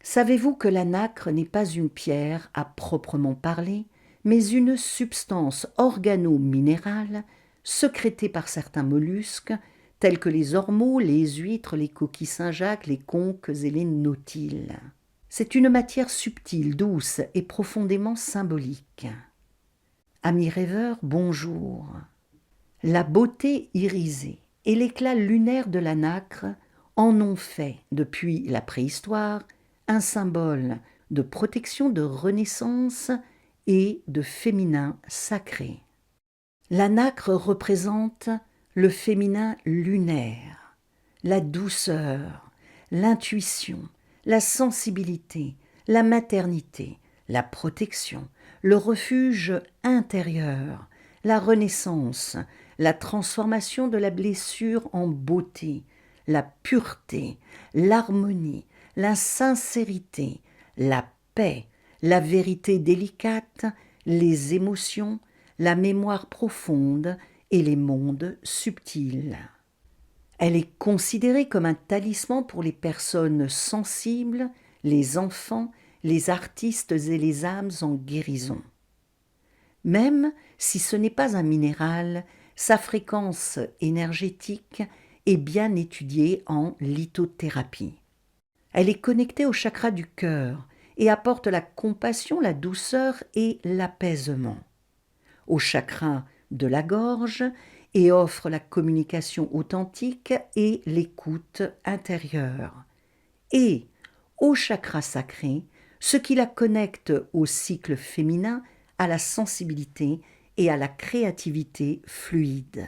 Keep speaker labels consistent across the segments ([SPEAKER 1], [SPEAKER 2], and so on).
[SPEAKER 1] Savez-vous que la nacre n'est pas une pierre à proprement parler, mais une substance organo-minérale sécrétée par certains mollusques, tels que les ormeaux, les huîtres, les coquilles Saint-Jacques, les conques et les nautiles. C'est une matière subtile, douce et profondément symbolique. Amis rêveurs, bonjour. La beauté irisée et l'éclat lunaire de la nacre en ont fait, depuis la préhistoire, un symbole de protection, de renaissance et de féminin sacré. La nacre représente le féminin lunaire, la douceur, l'intuition, la sensibilité, la maternité, la protection, le refuge intérieur, la renaissance, la transformation de la blessure en beauté, la pureté, l'harmonie, la sincérité, la paix, la vérité délicate, les émotions, la mémoire profonde et les mondes subtils. Elle est considérée comme un talisman pour les personnes sensibles, les enfants, les artistes et les âmes en guérison. Même si ce n'est pas un minéral, sa fréquence énergétique est bien étudiée en lithothérapie. Elle est connectée au chakra du cœur et apporte la compassion, la douceur et l'apaisement. Au chakra de la gorge et offre la communication authentique et l'écoute intérieure. Et au chakra sacré, ce qui la connecte au cycle féminin, à la sensibilité et à la créativité fluide.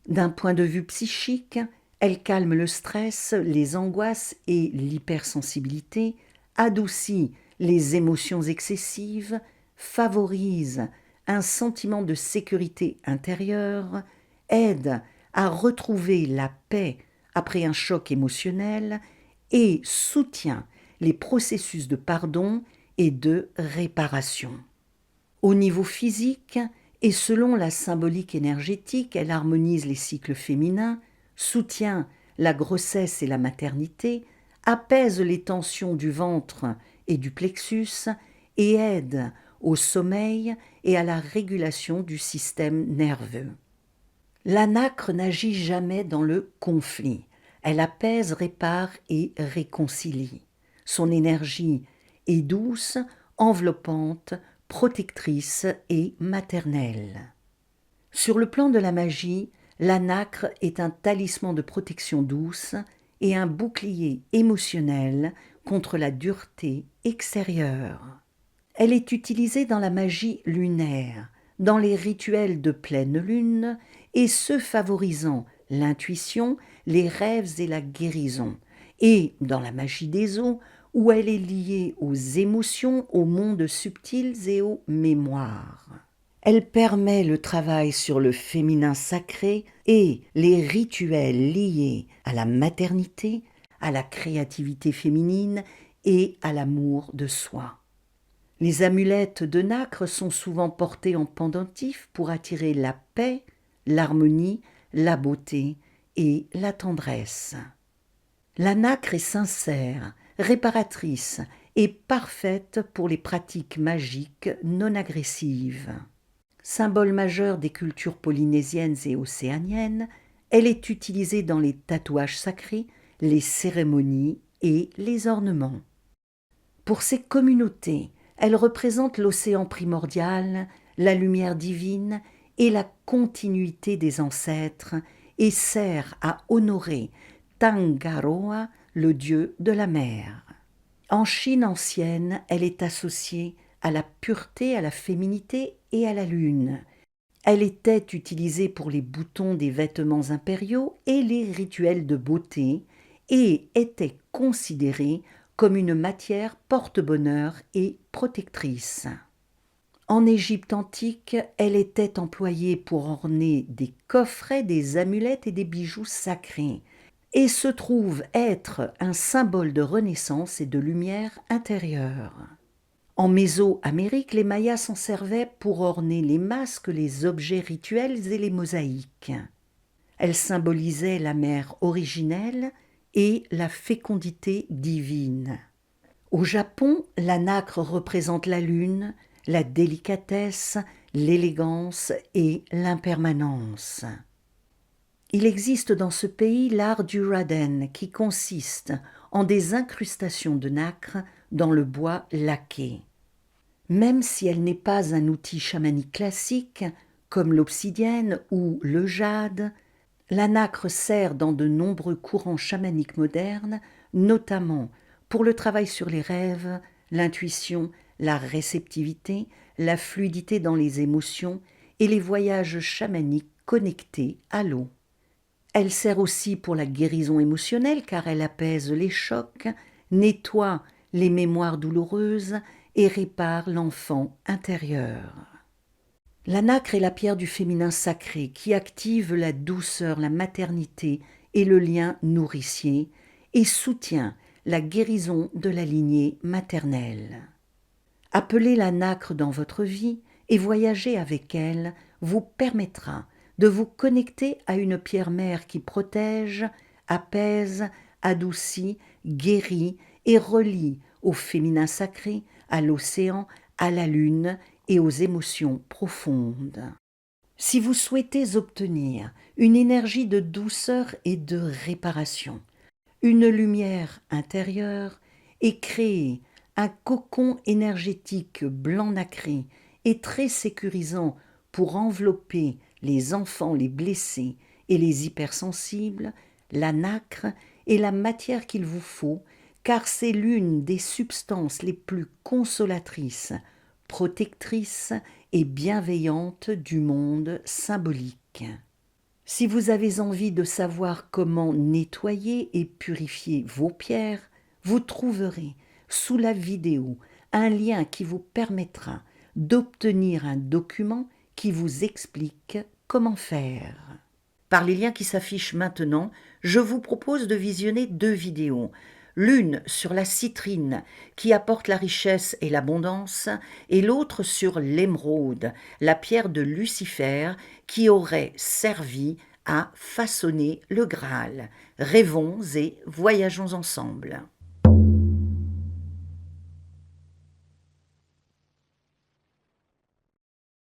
[SPEAKER 1] D'un point de vue psychique, elle calme le stress, les angoisses et l'hypersensibilité, adoucit les émotions excessives, favorise un sentiment de sécurité intérieure, aide à retrouver la paix après un choc émotionnel et soutient les processus de pardon et de réparation. Au niveau physique et selon la symbolique énergétique, elle harmonise les cycles féminins, soutient la grossesse et la maternité, apaise les tensions du ventre et du plexus et aide au sommeil et à la régulation du système nerveux. La nacre n'agit jamais dans le conflit. Elle apaise, répare et réconcilie. Son énergie est douce, enveloppante, protectrice et maternelle. Sur le plan de la magie, la nacre est un talisman de protection douce et un bouclier émotionnel contre la dureté extérieure. Elle est utilisée dans la magie lunaire, dans les rituels de pleine lune et ceux favorisant l'intuition, les rêves et la guérison, et dans la magie des eaux où elle est liée aux émotions, aux mondes subtils et aux mémoires. Elle permet le travail sur le féminin sacré et les rituels liés à la maternité, à la créativité féminine et à l'amour de soi. Les amulettes de nacre sont souvent portées en pendentif pour attirer la paix, l'harmonie, la beauté et la tendresse. La nacre est sincère, réparatrice et parfaite pour les pratiques magiques non agressives. Symbole majeur des cultures polynésiennes et océaniennes, elle est utilisée dans les tatouages sacrés, les cérémonies et les ornements. Pour ces communautés, elle représente l'océan primordial, la lumière divine et la continuité des ancêtres et sert à honorer Tangaroa, le dieu de la mer. En Chine ancienne, elle est associée à la pureté, à la féminité et à la lune. Elle était utilisée pour les boutons des vêtements impériaux et les rituels de beauté et était considérée comme une matière porte-bonheur et protectrice. En Égypte antique, elle était employée pour orner des coffrets, des amulettes et des bijoux sacrés, et se trouve être un symbole de renaissance et de lumière intérieure. En Mésoamérique, les Mayas s'en servaient pour orner les masques, les objets rituels et les mosaïques. Elle symbolisait la mère originelle et la fécondité divine. Au Japon, la nacre représente la lune, la délicatesse, l'élégance et l'impermanence. Il existe dans ce pays l'art du raden qui consiste en des incrustations de nacre dans le bois laqué. Même si elle n'est pas un outil chamanique classique, comme l'obsidienne ou le jade, la nacre sert dans de nombreux courants chamaniques modernes, notamment pour le travail sur les rêves, l'intuition, la réceptivité, la fluidité dans les émotions et les voyages chamaniques connectés à l'eau. Elle sert aussi pour la guérison émotionnelle car elle apaise les chocs, nettoie les mémoires douloureuses et répare l'enfant intérieur. La nacre est la pierre du féminin sacré qui active la douceur, la maternité et le lien nourricier et soutient la guérison de la lignée maternelle. Appeler la nacre dans votre vie et voyager avec elle vous permettra de vous connecter à une pierre-mère qui protège, apaise, adoucit, guérit et relie au féminin sacré, à l'océan, à la lune et aux émotions profondes. Si vous souhaitez obtenir une énergie de douceur et de réparation, une lumière intérieure et créer un cocon énergétique blanc nacré et très sécurisant pour envelopper les enfants, les blessés et les hypersensibles, la nacre est la matière qu'il vous faut car c'est l'une des substances les plus consolatrices, protectrices et bienveillantes du monde symbolique. Si vous avez envie de savoir comment nettoyer et purifier vos pierres, vous trouverez sous la vidéo un lien qui vous permettra d'obtenir un document qui vous explique comment faire. Par les liens qui s'affichent maintenant, je vous propose de visionner 2 vidéos. L'une sur la citrine qui apporte la richesse et l'abondance et l'autre sur l'émeraude, la pierre de Lucifer qui aurait servi à façonner le Graal. Rêvons et voyageons ensemble.